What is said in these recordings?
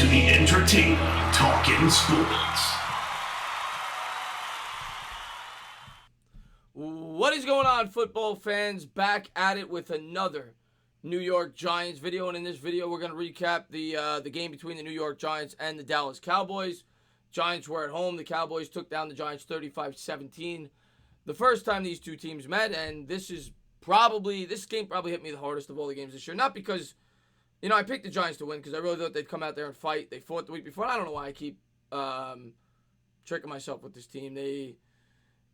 to the entertainment Talking Sports. What is going on, football fans? Back at it with another New York Giants video, and in this video we're going to recap the game between the New York Giants and the Dallas Cowboys. Giants were at home. The Cowboys took down the Giants 35-17. The first time these two teams met, and this game probably hit me the hardest of all the games this year. Not because, I picked the Giants to win because I really thought they'd come out there and fight. They fought the week before. I don't know why I keep tricking myself with this team.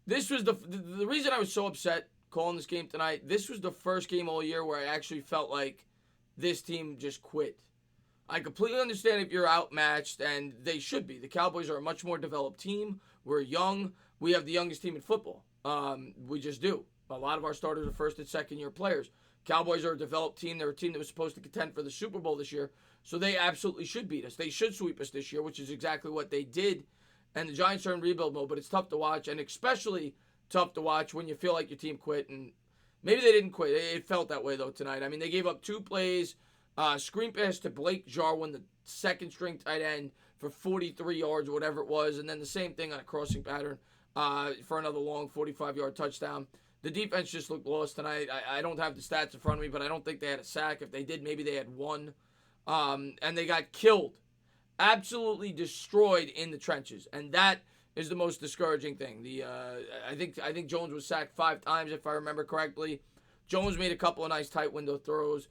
This was the reason I was so upset calling this game tonight. This was the first game all year where I actually felt like this team just quit. I completely understand if you're outmatched, and they should be. The Cowboys are a much more developed team. We're young. We have the youngest team in football. We just do. A lot of our starters are first and second year players. Cowboys are a developed team. They're a team that was supposed to contend for the Super Bowl this year, so they absolutely should beat us. They should sweep us this year, which is exactly what they did. And the Giants are in rebuild mode, but it's tough to watch, and especially tough to watch when you feel like your team quit. And maybe they didn't quit. It felt that way, though, tonight. I mean, they gave up 2 plays, screen pass to Blake Jarwin, the second-string tight end, for 43 yards or whatever it was, and then the same thing on a crossing pattern for another long 45-yard touchdown. The defense just looked lost tonight. I don't have the stats in front of me, but I don't think they had a sack. If they did, maybe they had one. And they got killed. Absolutely destroyed in the trenches, and that is the most discouraging thing. I think Jones was sacked 5 times, if I remember correctly. Jones made a couple of nice tight window throws.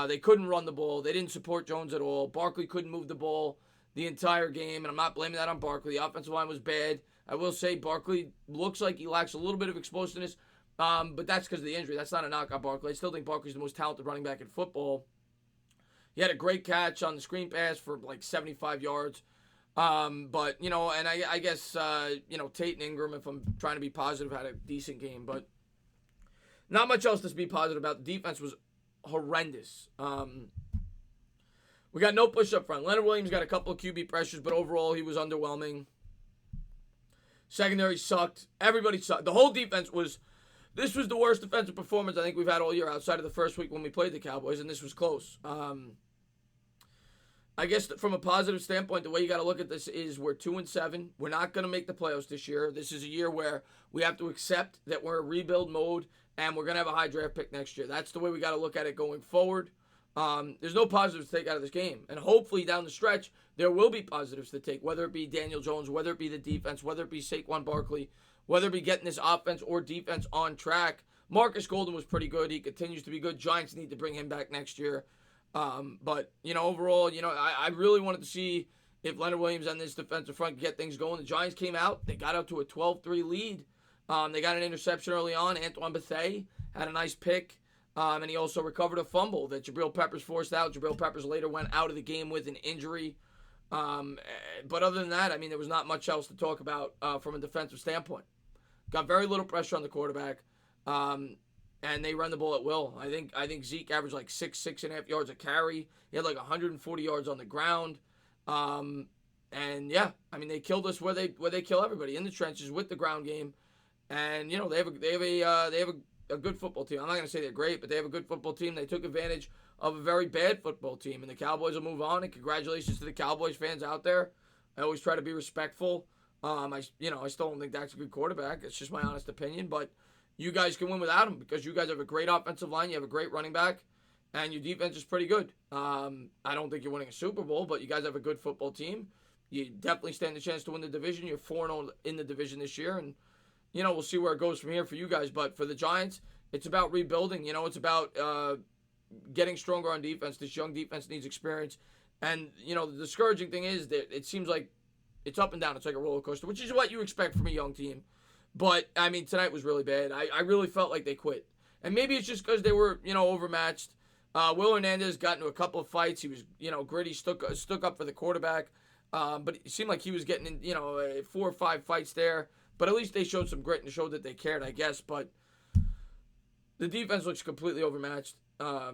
They couldn't run the ball. They didn't support Jones at all. Barkley couldn't move the ball the entire game, and I'm not blaming that on Barkley. The offensive line was bad. I will say Barkley looks like he lacks a little bit of explosiveness, but that's because of the injury. That's not a knock on Barkley. I still think Barkley's the most talented running back in football. He had a great catch on the screen pass for like 75 yards. But, and I guess, Tate and Ingram, if I'm trying to be positive, had a decent game. But not much else to be positive about. The defense was horrendous. We got no push up front. Leonard Williams got a couple of QB pressures, but overall he was underwhelming. Secondary sucked. Everybody sucked. The whole defense was... This was the worst defensive performance I think we've had all year outside of the first week when we played the Cowboys, and this was close. I guess from a positive standpoint, the way you got to look at this is we're 2-7. We're not going to make the playoffs this year. This is a year where we have to accept that we're in rebuild mode, and we're going to have a high draft pick next year. That's the way we got to look at it going forward. There's no positives to take out of this game, and hopefully down the stretch, there will be positives to take, whether it be Daniel Jones, whether it be the defense, whether it be Saquon Barkley, whether it be getting this offense or defense on track. Marcus Golden was pretty good. He continues to be good. Giants need to bring him back next year. But, overall, I really wanted to see if Leonard Williams and this defensive front could get things going. The Giants came out. They got out to a 12-3 lead. They got an interception early on. Antoine Bethea had a nice pick. And he also recovered a fumble that Jabril Peppers forced out. Jabril Peppers later went out of the game with an injury. But other than that, there was not much else to talk about from a defensive standpoint. Got very little pressure on the quarterback. And they run the ball at will. I think Zeke averaged like 6.5 yards a carry. He had like 140 yards on the ground. And yeah, they killed us where they kill everybody, in the trenches with the ground game. And they have a good football team. I'm not gonna say they're great, but they have a good football team. They took advantage of a very bad football team, and the Cowboys will move on. And congratulations to the Cowboys fans out there. I always try to be respectful. I still don't think Dak's a good quarterback. It's just my honest opinion, but you guys can win without him because you guys have a great offensive line. You have a great running back, and your defense is pretty good. I don't think you're winning a Super Bowl, but you guys have a good football team. You definitely stand a chance to win the division. You're 4-0 in the division this year, and, we'll see where it goes from here for you guys. But for the Giants, it's about rebuilding. It's about getting stronger on defense. This young defense needs experience. And, the discouraging thing is that it seems like it's up and down. It's like a roller coaster, which is what you expect from a young team. But, tonight was really bad. I really felt like they quit. And maybe it's just because they were, overmatched. Will Hernandez got into a couple of fights. He was, gritty, stuck up for the quarterback. But it seemed like he was getting in, 4 or 5 fights there. But at least they showed some grit and showed that they cared, I guess. But the defense looks completely overmatched. I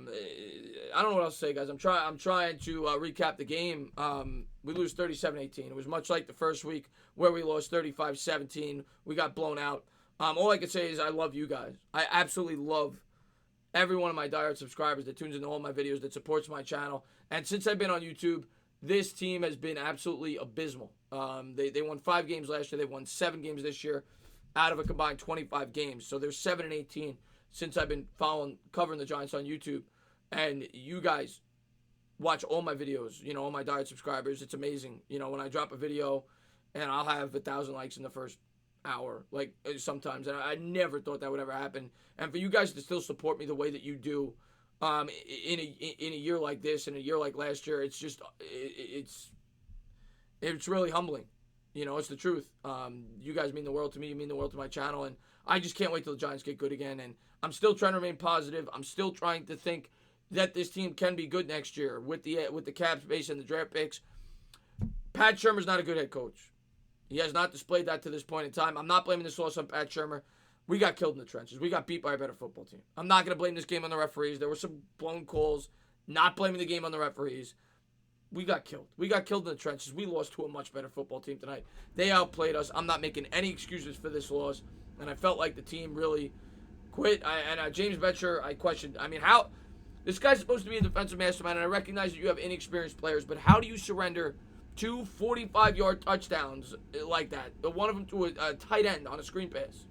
don't know what else to say, guys. I'm trying to recap the game. We lose 37-18. It was much like the first week where we lost 35-17. We got blown out. All I can say is I love you guys. I absolutely love every one of my diehard subscribers that tunes into all my videos, that supports my channel. And since I've been on YouTube, this team has been absolutely abysmal. They won 5 games last year. They've won 7 games this year out of a combined 25 games. So they're 7-18 since I've been covering the Giants on YouTube. And you guys watch all my videos, all my diehard subscribers. It's amazing. When I drop a video and I'll have 1,000 likes in the first hour, like sometimes. And I never thought that would ever happen. And for you guys to still support me the way that you do in a year like this, in a year like last year, it's just, it's really humbling. It's the truth. You guys mean the world to me. You mean the world to my channel. And I just can't wait till the Giants get good again. And I'm still trying to remain positive. I'm still trying to think that this team can be good next year with the cap space and the draft picks. Pat Shurmur's not a good head coach. He has not displayed that to this point in time. I'm not blaming this loss on Pat Shurmur. We got killed in the trenches. We got beat by a better football team. I'm not going to blame this game on the referees. There were some blown calls. Not blaming the game on the referees. We got killed. We got killed in the trenches. We lost to a much better football team tonight. They outplayed us. I'm not making any excuses for this loss. And I felt like the team really quit. James Betcher, I questioned. How... This guy's supposed to be a defensive mastermind, and I recognize that you have inexperienced players, but how do you surrender 2 45-yard touchdowns like that? One of them to a tight end on a screen pass.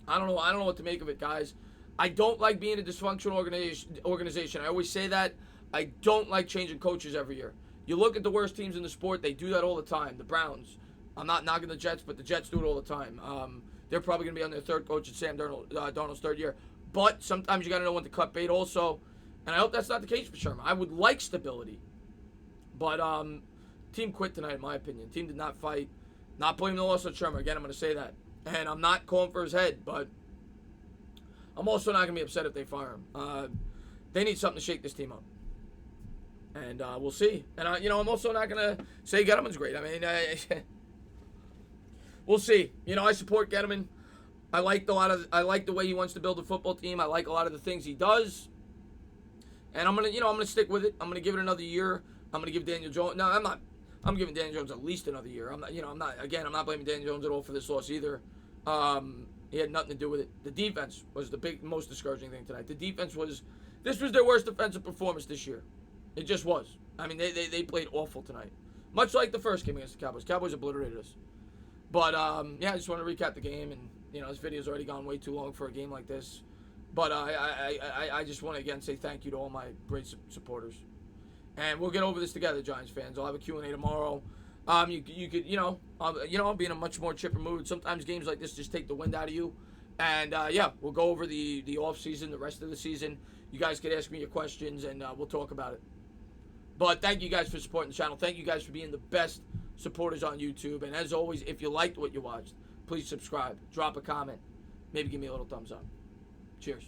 I don't know. I don't know what to make of it, guys. I don't like being a dysfunctional organization. I always say that. I don't like changing coaches every year. You look at the worst teams in the sport, they do that all the time. The Browns. I'm not knocking the Jets, but the Jets do it all the time. They're probably going to be on their third coach at Sam Darnold's third year. But sometimes you got to know when to cut bait also. And I hope that's not the case for Sherman. I would like stability. But team quit tonight, in my opinion. Team did not fight. Not blaming the loss on Sherman. Again, I'm going to say that. And I'm not calling for his head, but I'm also not going to be upset if they fire him. They need something to shake this team up. And we'll see. And, I'm also not going to say Gettleman's great. We'll see. I support Gettleman. I like the way he wants to build a football team. I like a lot of the things he does. And I'm gonna stick with it. I'm gonna give it another year. I'm gonna give Daniel Jones. No, I'm not. I'm giving Daniel Jones at least another year. I'm not blaming Daniel Jones at all for this loss either. He had nothing to do with it. The defense was the most discouraging thing tonight. The defense this was their worst defensive performance this year. It just was. They played awful tonight. Much like the first game against the Cowboys. Cowboys obliterated us. But I just want to recap the game, and this video's already gone way too long for a game like this. But I just want to again say thank you to all my great supporters, and we'll get over this together, Giants fans. I'll have a Q&A tomorrow. You could I'll be in a much more chipper mood. Sometimes games like this just take the wind out of you, and we'll go over the off season, the rest of the season. You guys could ask me your questions, and we'll talk about it. But thank you guys for supporting the channel. Thank you guys for being the best supporters on YouTube. And as always, if you liked what you watched, please subscribe, drop a comment, maybe give me a little thumbs up. Cheers.